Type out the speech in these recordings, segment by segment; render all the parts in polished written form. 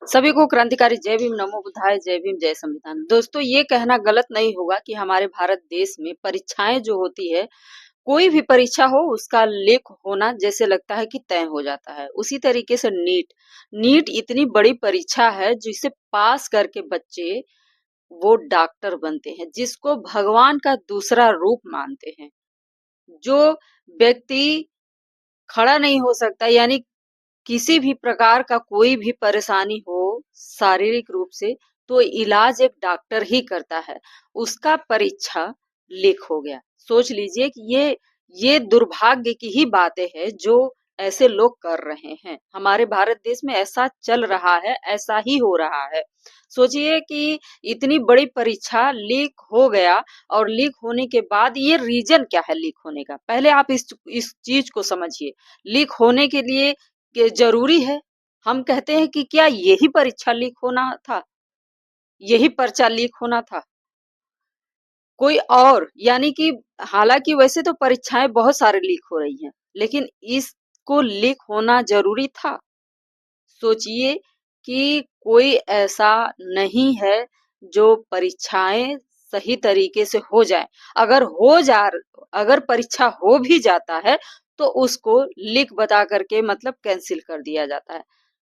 सभी को क्रांतिकारी जय भीम, नमो बुद्धाय, जय भीम, जय संविधान। दोस्तों, ये कहना गलत नहीं होगा कि हमारे भारत देश में परीक्षाएं जो होती है, कोई भी परीक्षा हो उसका लीक होना जैसे लगता है कि तय हो जाता है। उसी तरीके से नीट इतनी बड़ी परीक्षा है जिसे पास करके बच्चे वो डॉक्टर बनते हैं, जिसको भगवान का दूसरा रूप मानते हैं। जो व्यक्ति खड़ा नहीं हो सकता, यानी किसी भी प्रकार का कोई भी परेशानी हो शारीरिक रूप से, तो इलाज एक डॉक्टर ही करता है। उसका परीक्षा लीक हो गया। सोच लीजिए कि ये दुर्भाग्य की ही बातें हैं जो ऐसे लोग कर रहे हैं। हमारे भारत देश में ऐसा चल रहा है, ऐसा ही हो रहा है। सोचिए कि इतनी बड़ी परीक्षा लीक हो गया, और लीक होने के बाद ये रीजन क्या है लीक होने का, पहले आप इस चीज को समझिए। लीक होने के लिए कि जरूरी है, हम कहते हैं कि क्या यही परीक्षा लीक होना था, यही पर्चा लीक होना था, कोई और? यानी कि हालांकि वैसे तो परीक्षाएं बहुत सारे लीक हो रही हैं, लेकिन इसको लीक होना जरूरी था? सोचिए कि कोई ऐसा नहीं है जो परीक्षाएं सही तरीके से हो जाए। अगर परीक्षा हो भी जाता है तो उसको लीक बता करके मतलब कैंसिल कर दिया जाता है।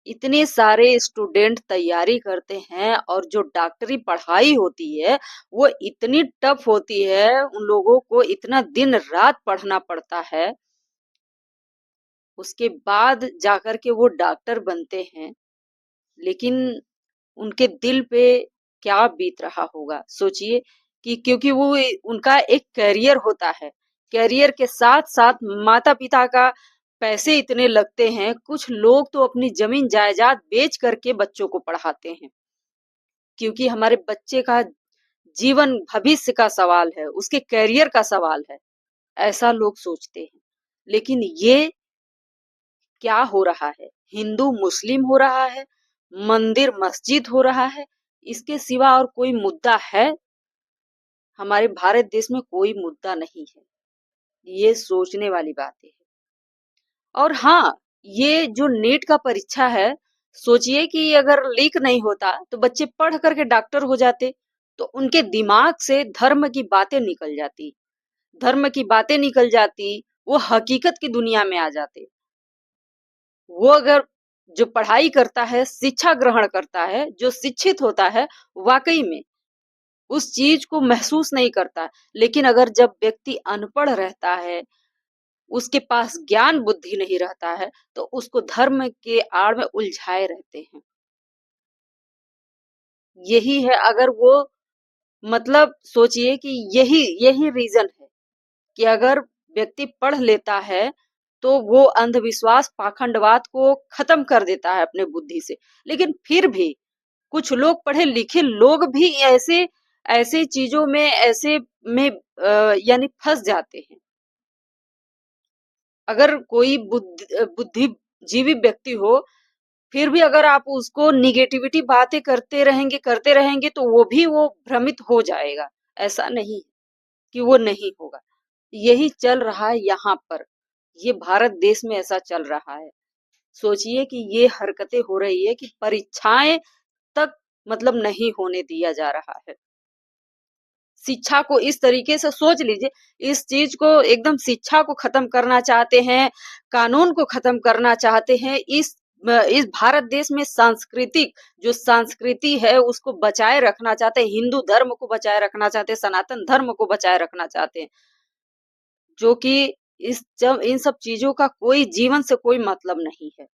इतने सारे स्टूडेंट तैयारी करते हैं, और जो डॉक्टरी पढ़ाई होती है वो इतनी टफ होती है, उन लोगों को इतना दिन रात पढ़ना पड़ता है, उसके बाद जाकर के वो डॉक्टर बनते हैं। लेकिन उनके दिल पे क्या बीत रहा होगा, सोचिए कि क्योंकि वो उनका एक करियर होता है। करियर के साथ साथ माता पिता का पैसे इतने लगते हैं, कुछ लोग तो अपनी जमीन जायदाद बेच करके बच्चों को पढ़ाते हैं, क्योंकि हमारे बच्चे का जीवन भविष्य का सवाल है, उसके करियर का सवाल है, ऐसा लोग सोचते हैं। लेकिन ये क्या हो रहा है? हिंदू मुस्लिम हो रहा है, मंदिर मस्जिद हो रहा है, इसके सिवा और कोई मुद्दा है? हमारे भारत देश में कोई मुद्दा नहीं है। ये सोचने वाली बातें है। और हाँ, ये जो नीट का परीक्षा है, सोचिए कि अगर लीक नहीं होता तो बच्चे पढ़ करके डॉक्टर हो जाते, तो उनके दिमाग से धर्म की बातें निकल जाती, वो हकीकत की दुनिया में आ जाते। वो अगर जो पढ़ाई करता है, शिक्षा ग्रहण करता है, जो शिक्षित होता है, वाकई में उस चीज को महसूस नहीं करता। लेकिन अगर जब व्यक्ति अनपढ़ रहता है, उसके पास ज्ञान बुद्धि नहीं रहता है, तो उसको धर्म के आड़ में उलझाए रहते हैं। यही है, अगर वो मतलब सोचिए कि यही यही रीजन है कि अगर व्यक्ति पढ़ लेता है तो वो अंधविश्वास पाखंडवाद को खत्म कर देता है अपने बुद्धि से। लेकिन फिर भी कुछ लोग, पढ़े लिखे लोग भी ऐसे ऐसे चीजों में ऐसे में यानी फंस जाते हैं। अगर कोई बुद्धिजीवी व्यक्ति हो, फिर भी अगर आप उसको निगेटिविटी बातें करते रहेंगे तो वो भ्रमित हो जाएगा। ऐसा नहीं कि वो नहीं होगा। यही चल रहा है यहाँ पर, ये भारत देश में ऐसा चल रहा है। सोचिए कि ये हरकतें हो रही है कि परीक्षाएं तक मतलब नहीं होने दिया जा रहा है। शिक्षा को इस तरीके से सोच लीजिए, इस चीज को एकदम शिक्षा को खत्म करना चाहते हैं, कानून को खत्म करना चाहते हैं। इस भारत देश में सांस्कृतिक जो संस्कृति है उसको बचाए रखना चाहते हैं, हिंदू धर्म को बचाए रखना चाहते हैं, सनातन धर्म को बचाए रखना चाहते हैं, जो कि इन सब चीजों का कोई जीवन से कोई मतलब नहीं है।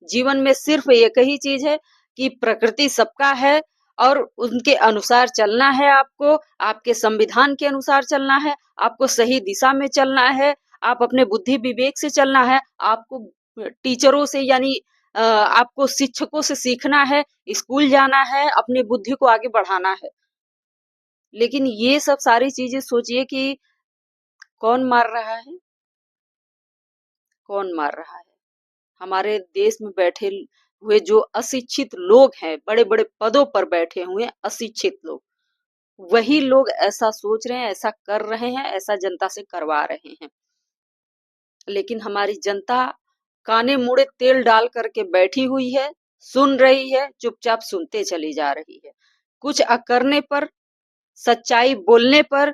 जीवन में सिर्फ एक ही चीज है कि प्रकृति सबका है, और उनके अनुसार चलना है। आपको आपके संविधान के अनुसार चलना है, आपको सही दिशा में चलना है, आप अपने बुद्धि विवेक से चलना है, आपको टीचरों से यानी आपको शिक्षकों से सीखना है, स्कूल जाना है, अपनी बुद्धि को आगे बढ़ाना है। लेकिन ये सब सारी चीजें सोचिए कि कौन मार रहा है? कौन मार रहा है? हमारे देश में बैठे हुए जो अशिक्षित लोग हैं, बड़े बड़े पदों पर बैठे हुए अशिक्षित लोग, वही लोग ऐसा सोच रहे हैं, ऐसा कर रहे हैं, ऐसा जनता से करवा रहे हैं। लेकिन हमारी जनता काने मुड़े तेल डाल करके बैठी हुई है, सुन रही है, चुपचाप सुनते चली जा रही है। कुछ अकरने पर, सच्चाई बोलने पर,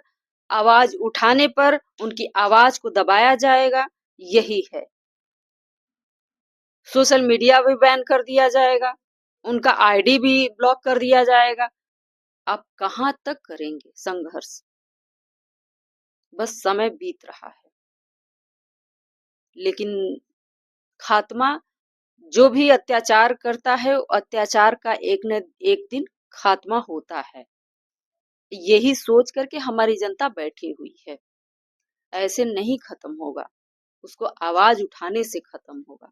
आवाज उठाने पर उनकी आवाज को दबाया जाएगा, यही है। सोशल मीडिया भी बैन कर दिया जाएगा, उनका आईडी भी ब्लॉक कर दिया जाएगा। आप कहां तक करेंगे संघर्ष? बस समय बीत रहा है, लेकिन खात्मा, जो भी अत्याचार करता है, अत्याचार का एक न एक दिन खात्मा होता है। यही सोच करके हमारी जनता बैठी हुई है। ऐसे नहीं खत्म होगा, उसको आवाज उठाने से खत्म होगा।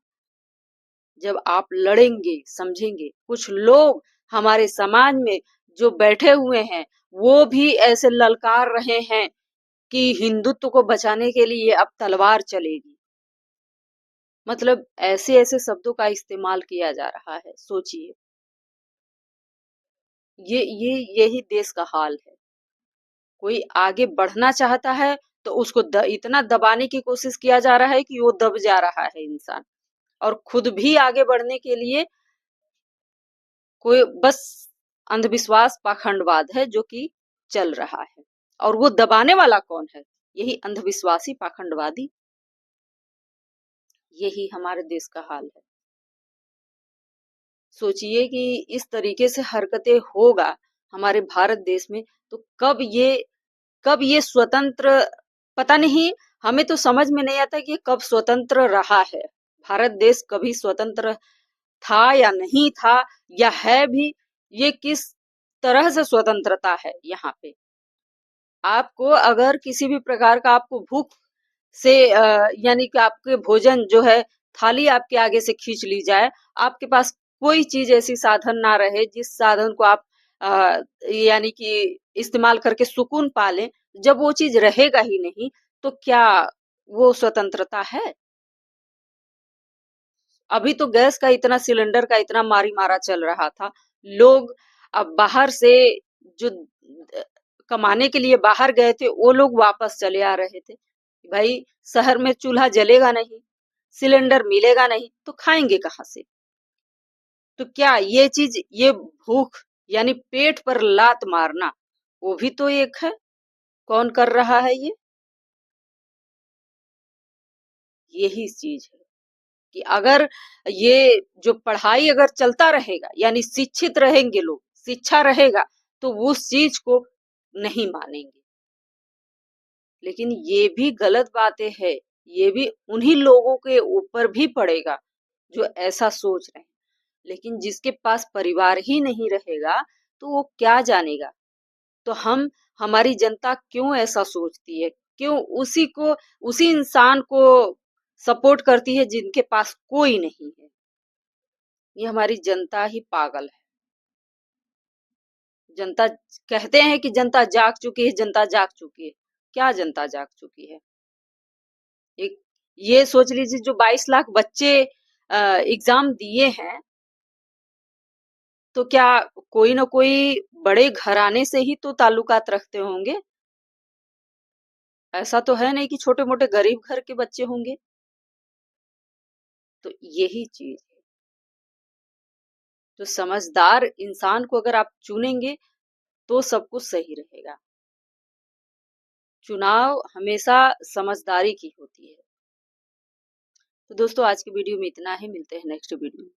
जब आप लड़ेंगे, समझेंगे। कुछ लोग हमारे समाज में जो बैठे हुए हैं, वो भी ऐसे ललकार रहे हैं कि हिंदुत्व को बचाने के लिए अब तलवार चलेगी। मतलब ऐसे ऐसे शब्दों का इस्तेमाल किया जा रहा है, सोचिए। यही देश का हाल है। कोई आगे बढ़ना चाहता है तो उसको इतना दबाने की कोशिश किया जा रहा है कि वो दब जा रहा है इंसान। और खुद भी आगे बढ़ने के लिए कोई बस अंधविश्वास, पाखंडवाद है जो कि चल रहा है। और वो दबाने वाला कौन है? यही अंधविश्वासी, पाखंडवादी। यही हमारे देश का हाल है। सोचिए कि इस तरीके से हरकतें होगा हमारे भारत देश में, तो कब ये स्वतंत्र, पता नहीं। हमें तो समझ में नहीं आता कि कब स्वतंत्र रहा है। भारत देश कभी स्वतंत्र था या नहीं था, या है भी, ये किस तरह से स्वतंत्रता है यहाँ पे। आपको अगर किसी भी प्रकार का आपको भूख से यानी कि आपके भोजन जो है, थाली आपके आगे से खींच ली जाए, आपके पास कोई चीज ऐसी साधन ना रहे जिस साधन को आप यानी कि इस्तेमाल करके सुकून पालें, जब वो चीज रहेगा ही नहीं, तो क्या वो स्वतंत्रता है? अभी तो गैस का इतना, सिलेंडर का इतना मारी मारा चल रहा था। लोग अब बाहर से जो कमाने के लिए बाहर गए थे, वो लोग वापस चले आ रहे थे। भाई शहर में चूल्हा जलेगा नहीं, सिलेंडर मिलेगा नहीं, तो खाएंगे कहाँ से? तो क्या ये चीज, ये भूख यानी पेट पर लात मारना, वो भी तो एक है। कौन कर रहा है ये? यही चीज है कि अगर ये जो पढ़ाई अगर चलता रहेगा, यानी शिक्षित रहेंगे लोग, शिक्षा रहेगा, तो वो उस चीज को नहीं मानेंगे। लेकिन ये भी गलत बातें हैं। ये भी उन्हीं लोगों के ऊपर भी पड़ेगा जो ऐसा सोच रहे हैं। लेकिन जिसके पास परिवार ही नहीं रहेगा, तो वो क्या जानेगा? तो हमारी जनता क्यों ऐसा सोचती है? क्यों उसी इंसान को सपोर्ट करती है जिनके पास कोई नहीं है? ये हमारी जनता ही पागल है। जनता, कहते हैं कि जनता जाग चुकी है, जनता जाग चुकी है। क्या जनता जाग चुकी है? एक ये सोच लीजिए, जो 22 लाख बच्चे एग्जाम दिए हैं, तो क्या कोई ना कोई बड़े घराने से ही तो ताल्लुकात रखते होंगे। ऐसा तो है नहीं कि छोटे मोटे गरीब घर के बच्चे होंगे। तो यही चीज है। तो समझदार इंसान को अगर आप चुनेंगे, तो सब कुछ सही रहेगा। चुनाव हमेशा समझदारी की होती है। तो दोस्तों, आज की वीडियो में इतना ही। मिलते हैं नेक्स्ट वीडियो में।